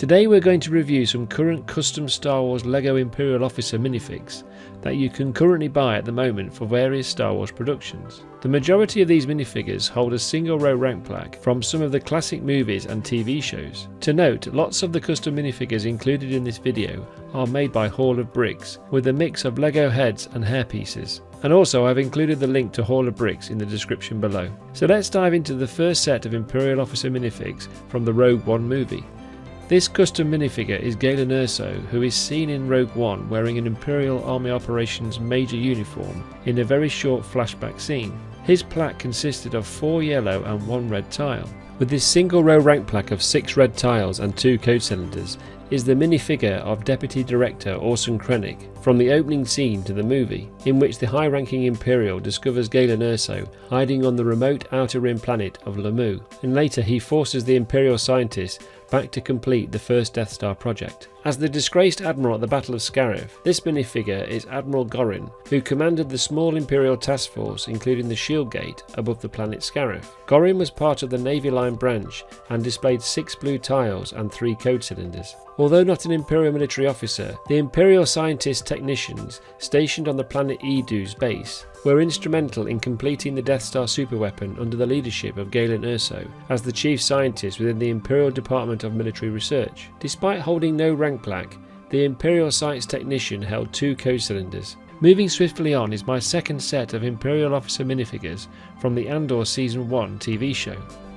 Today we're going to review some current custom Star Wars LEGO Imperial Officer minifigs that you can currently buy at the moment for various Star Wars productions. The majority of these minifigures hold a single row rank plaque from some of the classic movies and TV shows. To note, lots of the custom minifigures included in this video are made by Hall of Bricks with a mix of LEGO heads and hair pieces. And also I've included the link to Hall of Bricks in the description below. So let's dive into the first set of Imperial Officer minifigs from the Rogue One movie. This custom minifigure is Galen Erso, who is seen in Rogue One wearing an Imperial Army Operations Major uniform in a very short flashback scene. His plaque consisted of 4 yellow and 1 red tile. With this single row rank plaque of 6 red tiles and 2 code cylinders is the minifigure of Deputy Director Orson Krennic from the opening scene to the movie, in which the high-ranking Imperial discovers Galen Erso hiding on the remote outer rim planet of Lamu, and later he forces the Imperial scientists back to complete the first Death Star project. As the disgraced Admiral at the Battle of Scarif, this minifigure is Admiral Gorin, who commanded the small Imperial task force including the Shield Gate above the planet Scarif. Gorin was part of the Navy Line branch and displayed 6 blue tiles and 3 code cylinders. Although not an Imperial military officer, the Imperial scientist technicians stationed on the planet Edu's base were instrumental in completing the Death Star superweapon under the leadership of Galen Erso as the chief scientist within the Imperial Department of Military Research. Despite holding no rank plaque, the Imperial science technician held 2 code cylinders. Moving swiftly on is my second set of Imperial Officer minifigures from the Andor Season 1 TV show.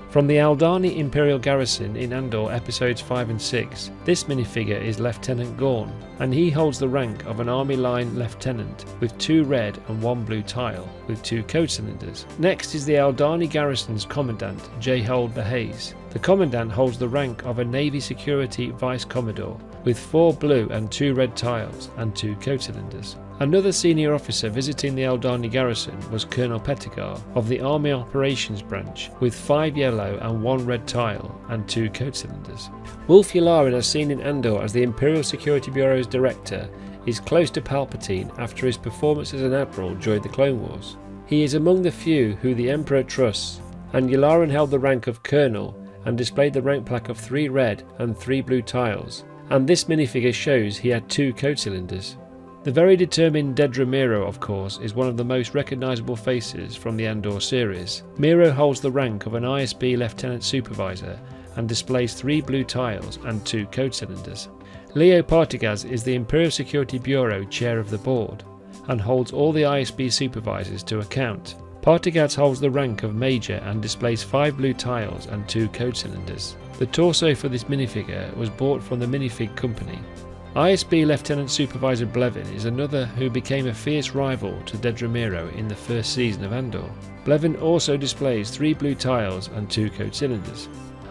From the Aldhani Imperial Garrison in Andor Episodes 5 and 6, this minifigure is Lieutenant Gorn, and he holds the rank of an Army Line Lieutenant with 2 red and 1 blue tile with 2 code cylinders. Next is the Aldhani Garrison's Commandant, J. Hold Hayes. The Commandant holds the rank of a Navy Security Vice Commodore with 4 blue and 2 red tiles and 2 code cylinders. Another senior officer visiting the Aldhani garrison was Colonel Pettigar of the Army Operations Branch with 5 yellow and 1 red tile and 2 code cylinders. Wolf Yularen, as seen in Andor as the Imperial Security Bureau's director, is close to Palpatine after his performance as an admiral during the Clone Wars. He is among the few who the Emperor trusts, and Yularen held the rank of Colonel and displayed the rank plaque of 3 red and 3 blue tiles, and this minifigure shows he had 2 code cylinders. The very determined Dedra Meero, of course, is one of the most recognisable faces from the Andor series. Meero holds the rank of an ISB Lieutenant Supervisor and displays 3 blue tiles and 2 code cylinders. Leo Partigaz is the Imperial Security Bureau Chair of the Board and holds all the ISB supervisors to account. Partigaz holds the rank of Major and displays 5 blue tiles and 2 code cylinders. The torso for this minifigure was bought from the Minifig Company. ISB Lieutenant Supervisor Blevin is another who became a fierce rival to Dedra Meero in the first season of Andor. Blevin also displays 3 blue tiles and 2 code cylinders.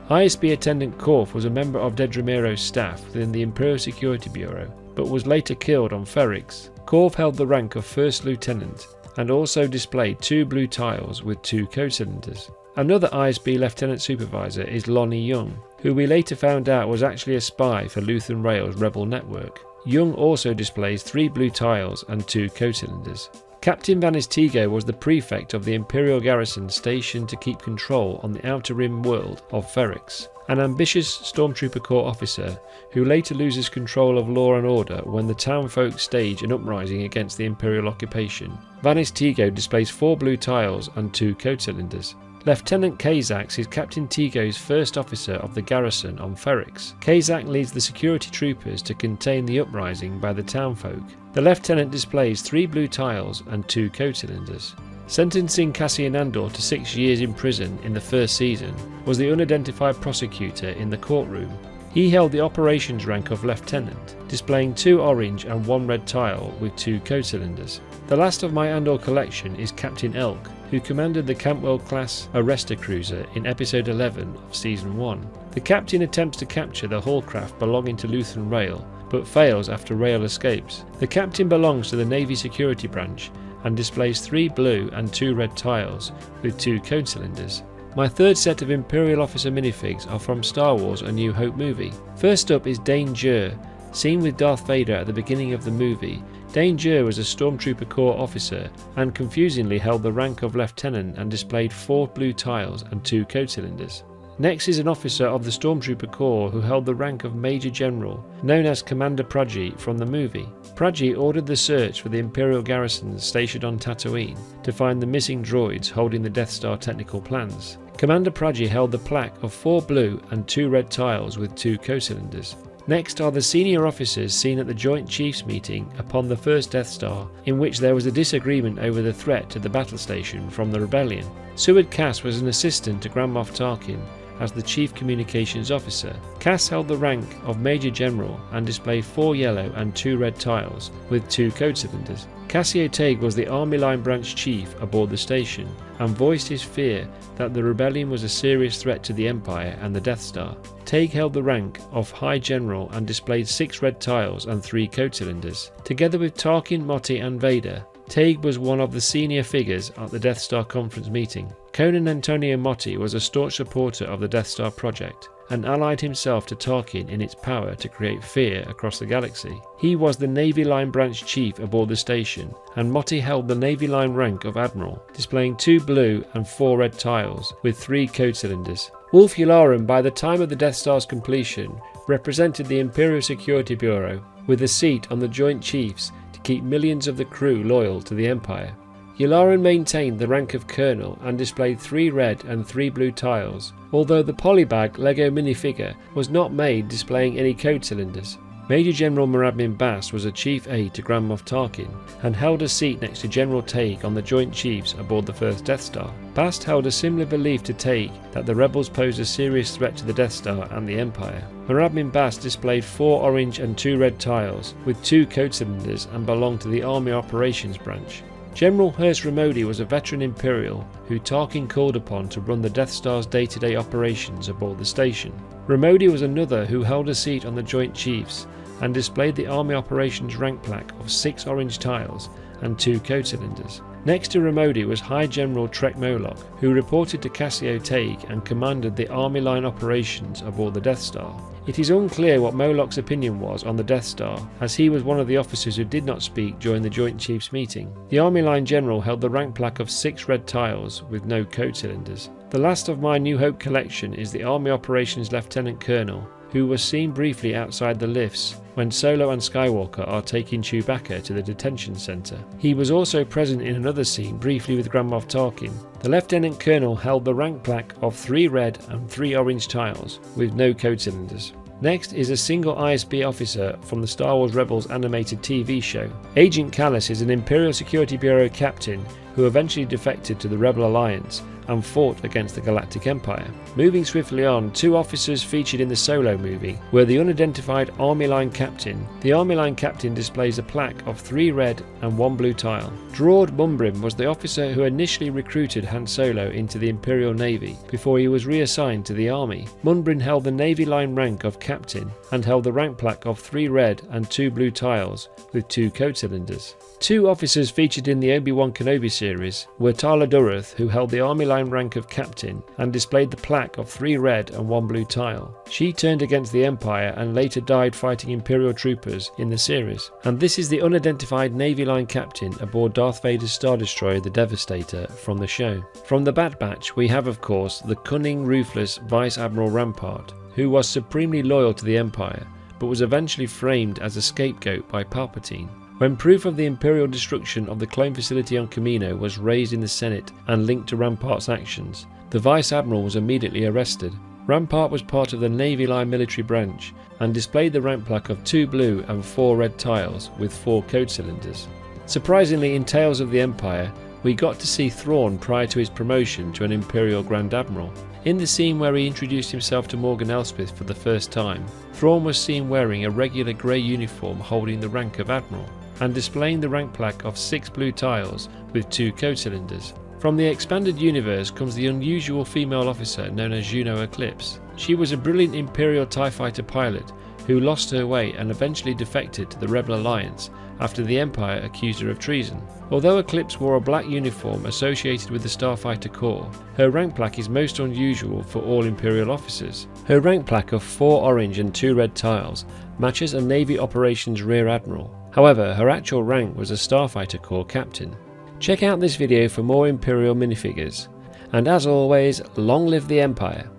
ISB Attendant Korf was a member of Dedra Meero's staff within the Imperial Security Bureau, but was later killed on Ferrix. Korf held the rank of First Lieutenant and also displayed 2 blue tiles with 2 code cylinders. Another ISB Lieutenant Supervisor is Lonnie Young, who we later found out was actually a spy for Luthen Rail's Rebel network. Young also displays 3 blue tiles and 2 code cylinders. Captain Vanis Tigo was the prefect of the Imperial garrison stationed to keep control on the outer rim world of Ferrix, an ambitious Stormtrooper Corps officer who later loses control of law and order when the townfolk stage an uprising against the Imperial occupation. Vanis Tigo displays 4 blue tiles and 2 code cylinders. Lieutenant Kazak is Captain Tigo's first officer of the garrison on Ferrix. Kazak leads the security troopers to contain the uprising by the townfolk. The lieutenant displays 3 blue tiles and 2 code cylinders. Sentencing Cassian Andor to 6 years in prison in the first season was the unidentified prosecutor in the courtroom. He held the operations rank of lieutenant, displaying 2 orange and 1 red tile with 2 code cylinders. The last of my Andor collection is Captain Elk, who commanded the Campwell-class arrestor cruiser in Episode 11 of Season 1. The captain attempts to capture the hull craft belonging to Luthen Rail, but fails after Rail escapes. The captain belongs to the Navy Security Branch and displays 3 blue and 2 red tiles with 2 code cylinders. My third set of Imperial Officer minifigs are from Star Wars A New Hope movie. First up is Dane Jur, seen with Darth Vader at the beginning of the movie. Dane Jur was a Stormtrooper Corps officer and confusingly held the rank of Lieutenant and displayed 4 blue tiles and 2 code cylinders. Next is an officer of the Stormtrooper Corps who held the rank of Major General, known as Commander Prajji from the movie. Prajji ordered the search for the Imperial garrisons stationed on Tatooine to find the missing droids holding the Death Star technical plans. Commander Prajji held the plaque of 4 blue and 2 red tiles with 2 co-cylinders. Next are the senior officers seen at the Joint Chiefs meeting upon the first Death Star, in which there was a disagreement over the threat to the battle station from the rebellion. Seward Cass was an assistant to Grand Moff Tarkin as the Chief Communications Officer. Cass held the rank of Major General and displayed 4 yellow and 2 red tiles with 2 code-cylinders. Cassio Tague was the Army Line Branch Chief aboard the station and voiced his fear that the rebellion was a serious threat to the Empire and the Death Star. Tague held the rank of High General and displayed 6 red tiles and 3 code-cylinders. Together with Tarkin, Motti and Vader, Tague was one of the senior figures at the Death Star conference meeting. Conan Antonio Motti was a staunch supporter of the Death Star project and allied himself to Tarkin in its power to create fear across the galaxy. He was the Navy Line Branch Chief aboard the station, and Motti held the Navy Line rank of Admiral, displaying 2 blue and 4 red tiles with 3 code-cylinders. Wolf Yularen, by the time of the Death Star's completion, represented the Imperial Security Bureau, with a seat on the Joint Chiefs to keep millions of the crew loyal to the Empire. Yularen maintained the rank of Colonel and displayed 3 red and 3 blue tiles, although the Polybag Lego minifigure was not made displaying any code-cylinders. Major General Moradmin Bast was a chief aide to Grand Moff Tarkin and held a seat next to General Tague on the Joint Chiefs aboard the first Death Star. Bast held a similar belief to Tague that the rebels posed a serious threat to the Death Star and the Empire. Moradmin Bast displayed 4 orange and 2 red tiles with 2 code-cylinders and belonged to the Army Operations Branch. General Hurst Ramodi was a veteran Imperial who Tarkin called upon to run the Death Star's day-to-day operations aboard the station. Ramodi was another who held a seat on the Joint Chiefs and displayed the Army Operations rank plaque of 6 orange tiles and 2 code-cylinders. Next to Ramodi was High General Trek Moloch, who reported to Cassio Tague and commanded the Army Line operations aboard the Death Star. It is unclear what Moloch's opinion was on the Death Star, as he was one of the officers who did not speak during the Joint Chiefs meeting. The Army Line General held the rank plaque of 6 red tiles with no code-cylinders. The last of my New Hope collection is the Army Operations Lieutenant Colonel, who was seen briefly outside the lifts when Solo and Skywalker are taking Chewbacca to the detention centre. He was also present in another scene briefly with Grand Moff Tarkin. The Lieutenant Colonel held the rank plaque of 3 red and 3 orange tiles with no code-cylinders. Next is a single ISB officer from the Star Wars Rebels animated TV show. Agent Kallus is an Imperial Security Bureau captain who eventually defected to the Rebel Alliance and fought against the Galactic Empire. Moving swiftly on, 2 officers featured in the Solo movie were the unidentified Army Line Captain. The Army Line Captain displays a plaque of 3 red and 1 blue tile. Drord Mumbrim was the officer who initially recruited Han Solo into the Imperial Navy before he was reassigned to the Army. Mumbrim held the Navy Line rank of Captain and held the rank plaque of 3 red and 2 blue tiles with 2 code-cylinders. 2 officers featured in the Obi-Wan Kenobi series were Tyler Dureth, who held the Army Line rank of Captain and displayed the plaque of 3 red and 1 blue tile. She turned against the Empire and later died fighting Imperial troopers in the series. And this is the unidentified Navy Line Captain aboard Darth Vader's Star Destroyer the Devastator from the show. From the Bad Batch we have of course the cunning, ruthless Vice Admiral Rampart, who was supremely loyal to the Empire but was eventually framed as a scapegoat by Palpatine. When proof of the Imperial destruction of the clone facility on Kamino was raised in the Senate and linked to Rampart's actions, the Vice Admiral was immediately arrested. Rampart was part of the Navy Line military branch and displayed the rank plaque of 2 blue and 4 red tiles with 4 code-cylinders. Surprisingly, in Tales of the Empire, we got to see Thrawn prior to his promotion to an Imperial Grand Admiral. In the scene where he introduced himself to Morgan Elsbeth for the first time, Thrawn was seen wearing a regular grey uniform holding the rank of Admiral and displaying the rank plaque of 6 blue tiles with 2 code-cylinders. From the expanded universe comes the unusual female officer known as Juno Eclipse. She was a brilliant Imperial TIE fighter pilot who lost her way and eventually defected to the Rebel Alliance after the Empire accused her of treason. Although Eclipse wore a black uniform associated with the Starfighter Corps, her rank plaque is most unusual for all Imperial officers. Her rank plaque of 4 orange and 2 red tiles matches a Navy Operations Rear Admiral. However, her actual rank was a Starfighter Corps captain. Check out this video for more Imperial minifigures. And as always, long live the Empire!